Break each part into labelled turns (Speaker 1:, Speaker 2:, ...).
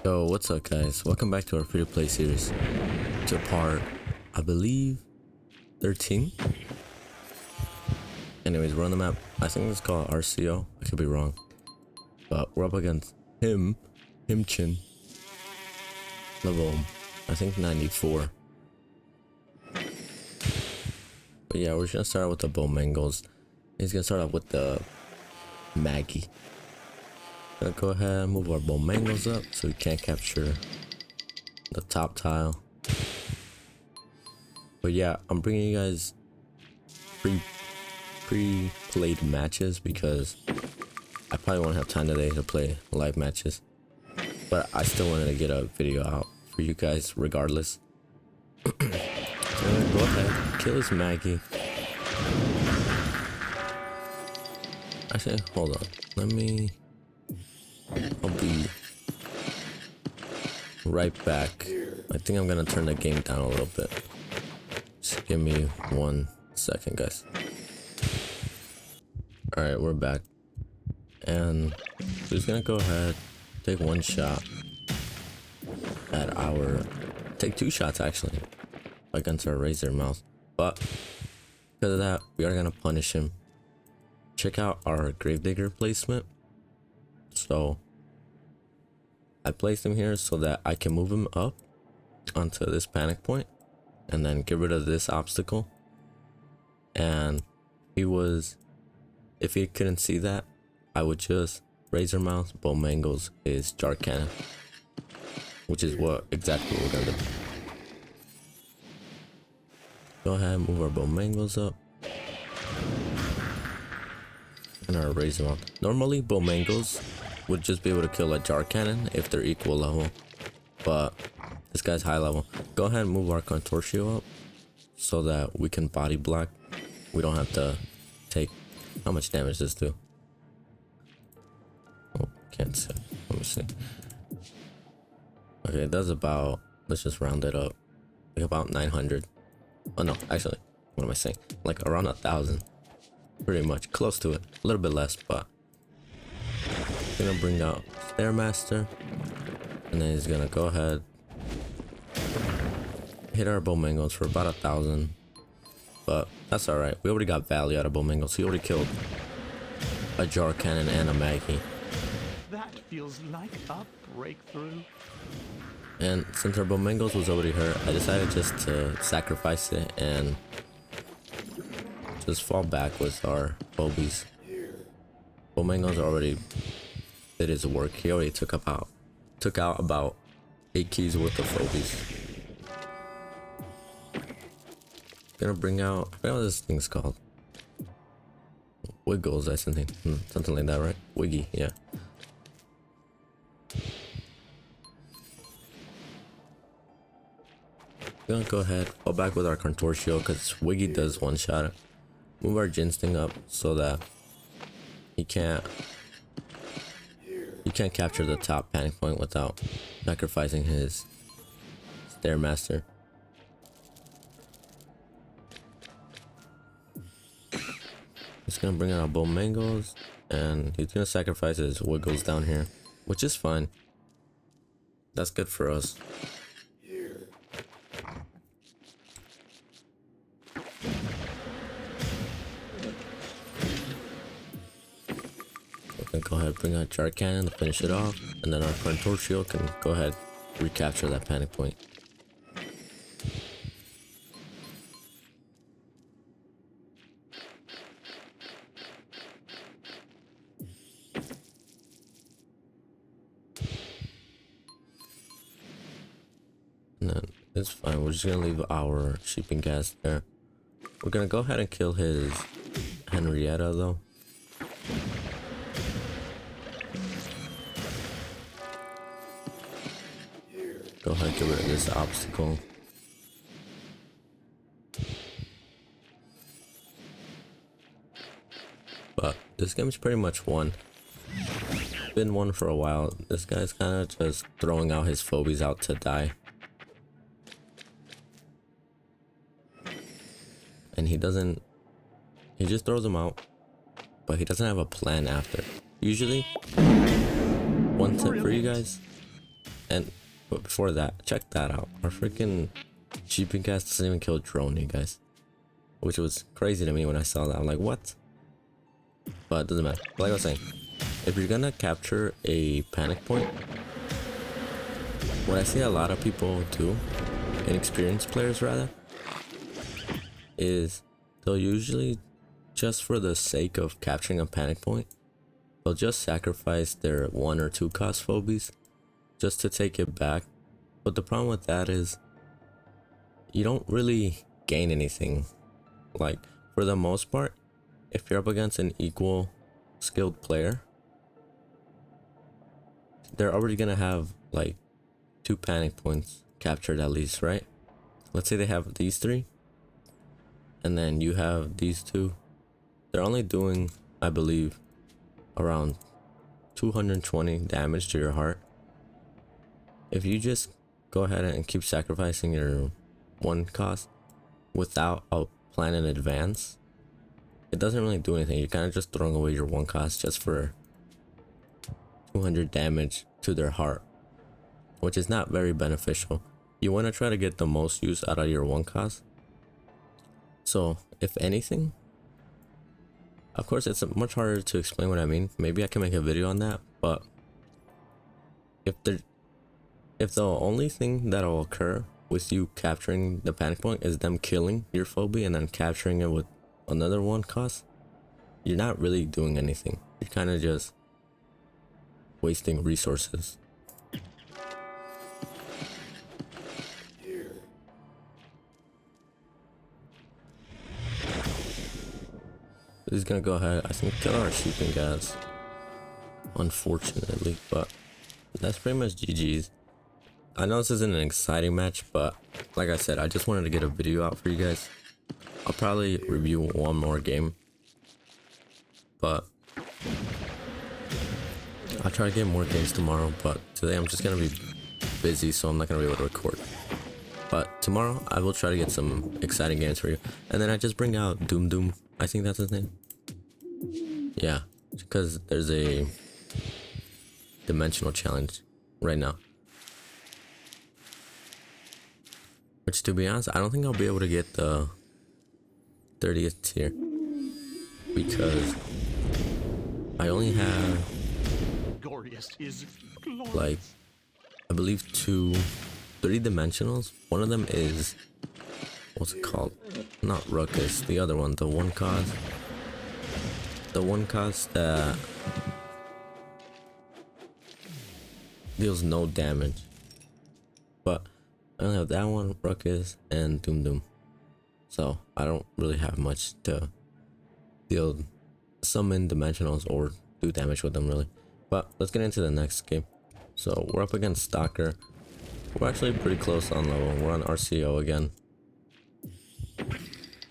Speaker 1: Yo, what's up guys? Welcome back to our free-to-play series. To part, I believe, 13? Anyways, we're on the map. I think it's called RCO. I could be wrong. But we're up against Himchin. Level, I think 94. But yeah, we're just gonna start out with the Bomangles. He's gonna start out with the Maggie. Gonna go ahead and move our Bomangles up so we can't capture the top tile. But yeah, I'm bringing you guys pre-played matches because I probably won't have time today to play live matches. But I still wanted to get a video out for you guys regardless. So go ahead, kill this Maggie. Actually, hold on. I'll be right back. I think I'm gonna turn the game down a little bit. Just give me 1 second, guys. Alright, we're back. And we're just gonna go ahead, take one shot at take 2 shots actually against our Razor Mouse. But because of that, we are gonna punish him. Check out our Gravedigger placement. So I placed him here so that I can move him up onto this panic point and then get rid of this obstacle. And if he couldn't see that, I would just Razor Mouse, Bomangles his Jar Cannon, which is exactly what we're gonna do. Go ahead and move our Bomangles up. And our Razor Mouse. Normally Bomangles would just be able to kill a Jar Cannon if they're equal level, but this guy's high level. Go ahead and move our Contortio up so that we can body block. We don't have to take how much damage does this do. Oh, can't see. Let me see. Okay, it does about, let's just round it up, like about 900. Oh no, actually, what am I saying? Like around 1,000. Pretty much close to it, a little bit less, but gonna bring out Stairmaster, and then he's gonna go ahead, hit our Bomangles for about 1,000, but that's all right. We already got value out of Bomangles. He already killed a Jar Cannon and a Maggie.
Speaker 2: That feels like a breakthrough.
Speaker 1: And since our Bomangles was already hurt, I decided just to sacrifice it and just fall back with our Phobies. Bomangles already did his work. He already took out about 8 keys worth of Phobies. Gonna bring out, I forgot what this thing's called. Wiggles, I think. Something like that, right? Wiggy, yeah. Gonna go ahead, fall back with our Contortio because Wiggy does one shot it. Move our Ginsting up so that he can't capture the top panic point without sacrificing his Stairmaster. He's gonna bring out Bomangles and he's gonna sacrifice his Wiggles down here, which is fine. That's good for us. Go ahead, bring out Jar Cannon to finish it off, and then our Contortio can go ahead recapture that panic point. And then it's fine. We're just gonna leave our sheep and gas there. We're gonna go ahead and kill his Henrietta though. Go ahead, get rid of this obstacle. But this game's pretty much won. Been won for a while. This guy's kind of just throwing out his Phobies out to die. And he just throws them out. But he doesn't have a plan after. Usually, one tip for you guys. And but before that, check that out. Our freaking sheeping cast doesn't even kill drone, you guys. Which was crazy to me when I saw that. I'm like, what? But it doesn't matter. Like I was saying, if you're gonna capture a panic point, what I see a lot of people do, inexperienced players rather, is they'll usually, just for the sake of capturing a panic point, they'll just sacrifice their 1 or 2 cost phobies just to take it back. But the problem with that is you don't really gain anything. Like, for the most part, if you're up against an equal skilled player, they're already gonna have like 2 panic points captured at least, right? Let's say they have these 3 and then you have these 2. They're only doing, I believe, around 220 damage to your heart. If you just go ahead and keep sacrificing your 1 cost without a plan in advance, it doesn't really do anything. You're kind of just throwing away your 1 cost just for 200 damage to their heart, which is not very beneficial. You want to try to get the most use out of your 1 cost. So if anything, of course it's much harder to explain what I mean. Maybe I can make a video on that, but if the only thing that'll occur with you capturing the panic point is them killing your phobia and then capturing it with another 1 cost, you're not really doing anything. You're kind of just wasting resources. He's gonna go ahead, I think, kill our sheeping guys, unfortunately, but that's pretty much GG's. I know this isn't an exciting match, but like I said, I just wanted to get a video out for you guys. I'll probably review 1 more game, but I'll try to get more games tomorrow. But today I'm just gonna be busy, so I'm not gonna be able to record. But tomorrow I will try to get some exciting games for you, and then I just bring out Doom. I think that's his name. Yeah, because there's a dimensional challenge right now. Which, to be honest, I don't think I'll be able to get the 30th tier, because I only have like, I believe 3 dimensionals. One of them is, what's it called? Not Ruckus, the other one, the 1 cost. The 1 cost that deals no damage. But I only have that one, Ruckus, and Doom. So I don't really have much to deal, summon dimensionals or do damage with them really. But let's get into the next game. So we're up against Stalker. We're actually pretty close on level. We're on RCO again.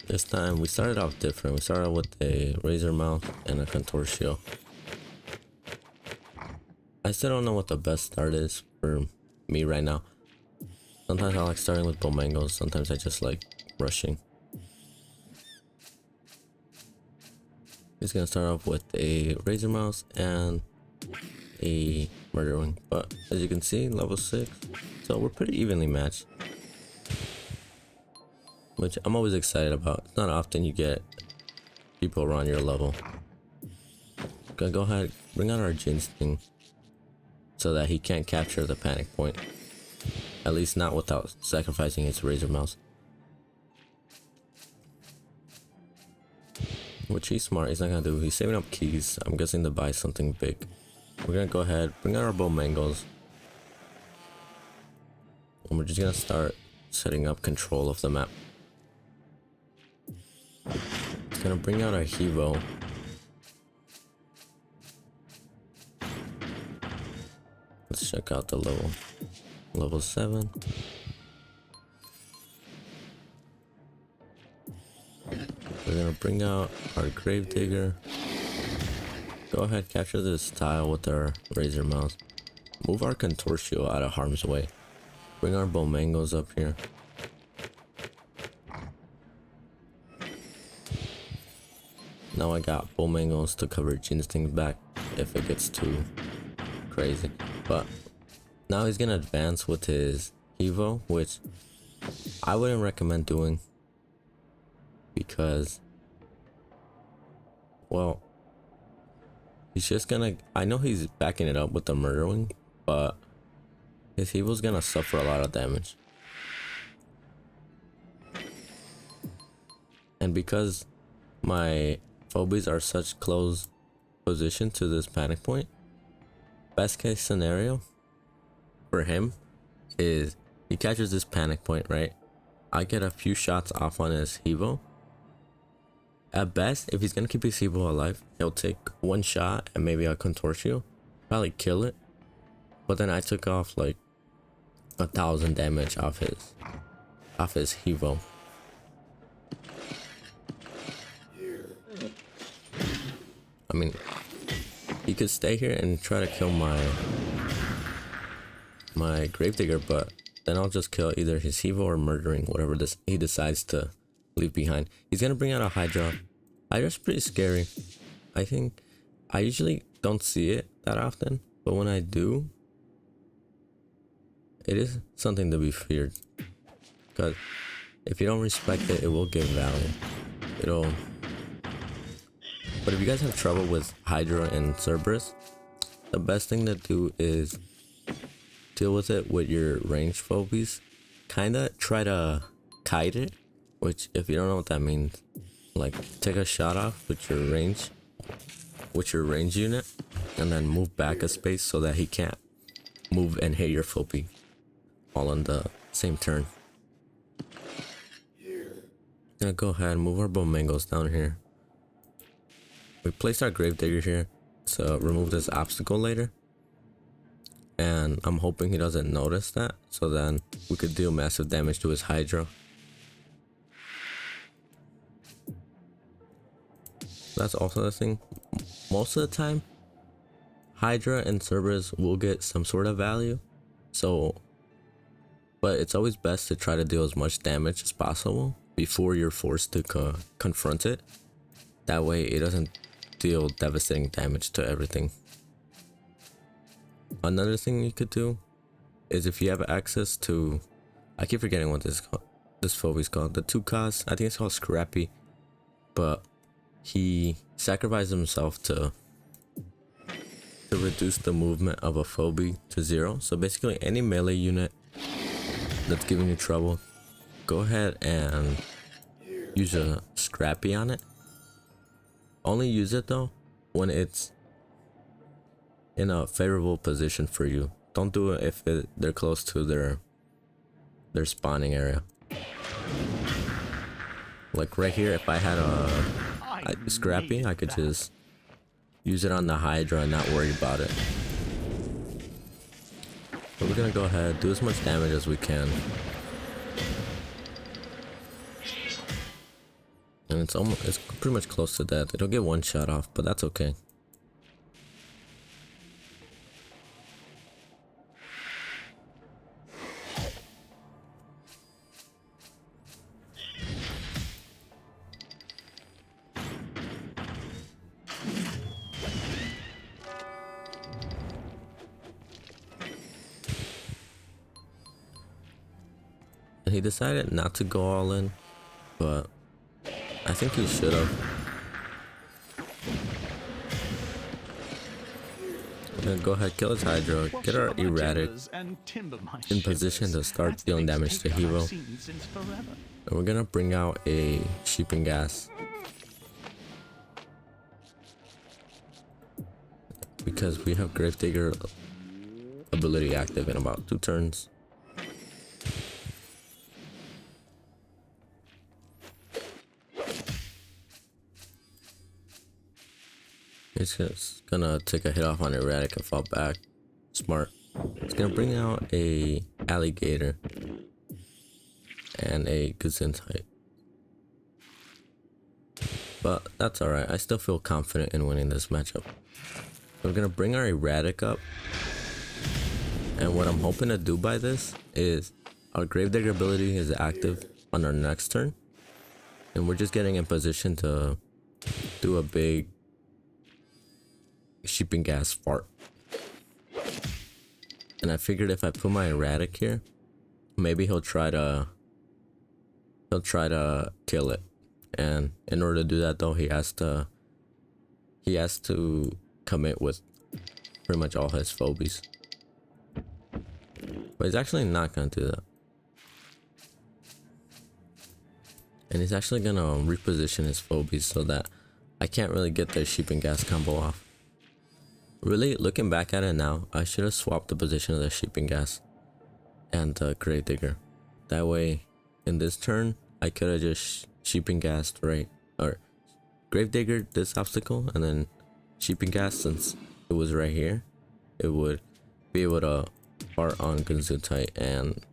Speaker 1: This time we started off different. We started with a Razor Mouth and a Contortio. I still don't know what the best start is for me right now. Sometimes I like starting with Bomangos, sometimes I just like rushing. He's gonna start off with a Razor Mouse and a Murder Wing, but as you can see, level 6, so we're pretty evenly matched, which I'm always excited about. It's not often you get people around your level. Gonna go ahead, bring out our Ginsting so that he can't capture the panic point. At least not without sacrificing his Razor Mouse. Which he's smart, he's not gonna do. He's saving up keys, I'm guessing, to buy something big. We're gonna go ahead, bring out our Bomangos. And we're just gonna start setting up control of the map. Gonna bring out our Hevo. Let's check out the level. Level 7. We're gonna bring out our Gravedigger. Go ahead, capture this tile with our Razor Mouse. Move our Contortio out of harm's way. Bring our Bomangos up here. Now I got Bomangos to cover Ginsting's back if it gets too crazy. But Now he's gonna advance with his Evo, which I wouldn't recommend doing because, well, he's just gonna, I know he's backing it up with the murdering, but his Evo's gonna suffer a lot of damage. And because my Phobies are such close position to this panic point, best case scenario for him is he catches this panic point, right? I get a few shots off on his Evo. At best, if he's gonna keep his Evo alive, he'll take one shot and maybe a contortio, probably kill it. But then I took off like 1,000 damage off his Evo. I mean, he could stay here and try to kill my Gravedigger, but then I'll just kill either his Evo or murdering, whatever he decides to leave behind. He's gonna bring out a Hydra. Hydra's pretty scary. I think I usually don't see it that often, but when I do, it is something to be feared. Because if you don't respect it, it will give value. But if you guys have trouble with Hydra and Cerberus, the best thing to do is deal with it with your range phobies. Kinda try to kite it, which if you don't know what that means, like take a shot off with your range unit, and then move back a space so that he can't move and hit your phobie all on the same turn. Gonna go ahead and move our Bomangos down here. We placed our Gravedigger here to remove this obstacle later, and I'm hoping he doesn't notice that, so then we could deal massive damage to his Hydra. That's also the thing. Most of the time, Hydra and Cerberus will get some sort of value, but it's always best to try to deal as much damage as possible before you're forced to confront it. That way it doesn't deal devastating damage to everything. Another thing you could do is if you have access to, I keep forgetting what this phobia is called, the 2-cause, I think it's called Scrappy, but he sacrificed himself to reduce the movement of a phobia to 0. So basically any melee unit that's giving you trouble, go ahead and use a Scrappy on it. Only use it though when it's in a favorable position for you. Don't do it if they're close to their spawning area. Like right here, if I had a Scrappy, I could just use it on the Hydra and not worry about it. So we're gonna go ahead, do as much damage as we can. And it's pretty much close to death. It'll get one shot off, but that's okay. And he decided not to go all in, but I think he should have. Then go ahead, kill his Hydra, get our Erratic in position to start dealing damage to Hero. And we're gonna bring out a Sheeping Gas, because we have Gravedigger ability active in about 2 turns. It's just gonna take a hit off on Erratic and fall back. Smart. It's gonna bring out a Alligator and a Gesundheit. But that's alright. I still feel confident in winning this matchup. We're gonna bring our Erratic up. And what I'm hoping to do by this is our Gravedigger ability is active on our next turn. And we're just getting in position to do a big Sheeping Gas fart. And I figured if I put my erratic here, maybe he'll try to kill it. And in order to do that though, he has to commit with pretty much all his phobies. But he's actually not gonna do that. And he's actually gonna reposition his phobies so that I can't really get the sheep and gas combo off. Really, looking back at it now, I should have swapped the position of the sheep and gas and the grave digger. That way, in this turn, I could have just sheep and gassed right, or grave digger this obstacle, and then sheep and gas, since it was right here, it would be able to fart on Gesundheit and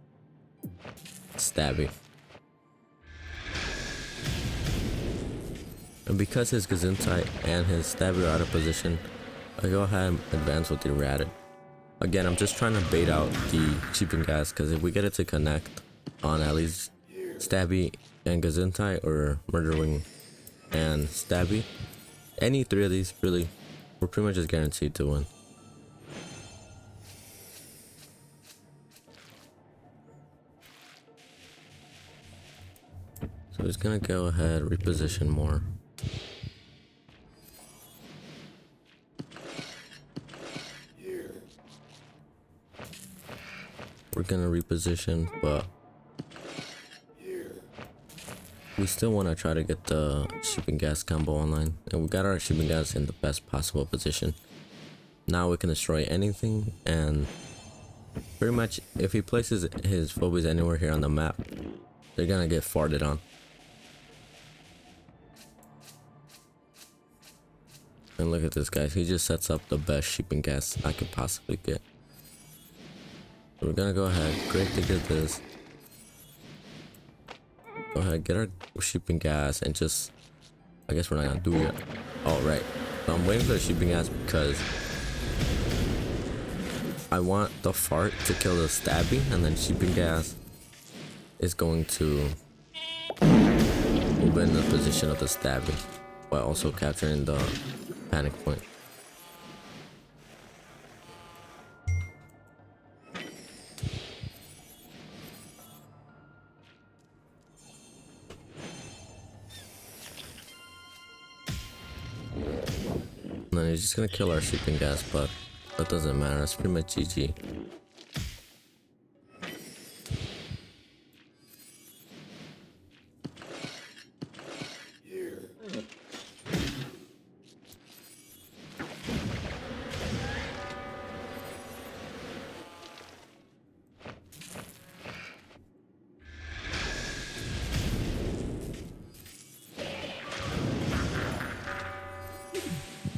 Speaker 1: Stabby. And because his Gesundheit and his Stabby are out of position, I go ahead and advance with the erratic. Again, I'm just trying to bait out the sheep and gas, because if we get it to connect on at least Stabby and Gesundheit, or Murderwing and Stabby, any three of these, really, we're pretty much just guaranteed to win. So he's gonna go ahead, reposition more. We're gonna reposition, but we still want to try to get the sheep and gas combo online, and we got our sheep and gas in the best possible position. Now we can destroy anything, and pretty much if he places his phobies anywhere here on the map, they're gonna get farted on. And look at this, guys, he just sets up the best sheep and gas I could possibly get. So we're gonna go ahead, great to get this. Go ahead, get our sheep and gas, and just, I guess we're not gonna do it yet. Oh, right. So I'm waiting for the sheep and gas because I want the fart to kill the Stabby, and then sheep and gas is going to move in the position of the Stabby while also capturing the panic point. And then he's just gonna kill our sheep and gas, but that doesn't matter. That's pretty much GG.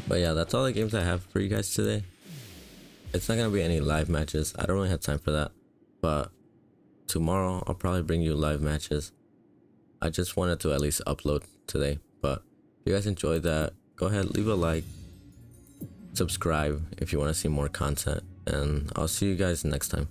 Speaker 1: But yeah, that's all the games I have for you guys today. It's not gonna be any live matches. I don't really have time for that. But tomorrow I'll probably bring you live matches. I just wanted to at least upload today. But if you guys enjoyed that, go ahead, leave a like, subscribe if you want to see more content, and I'll see you guys next time.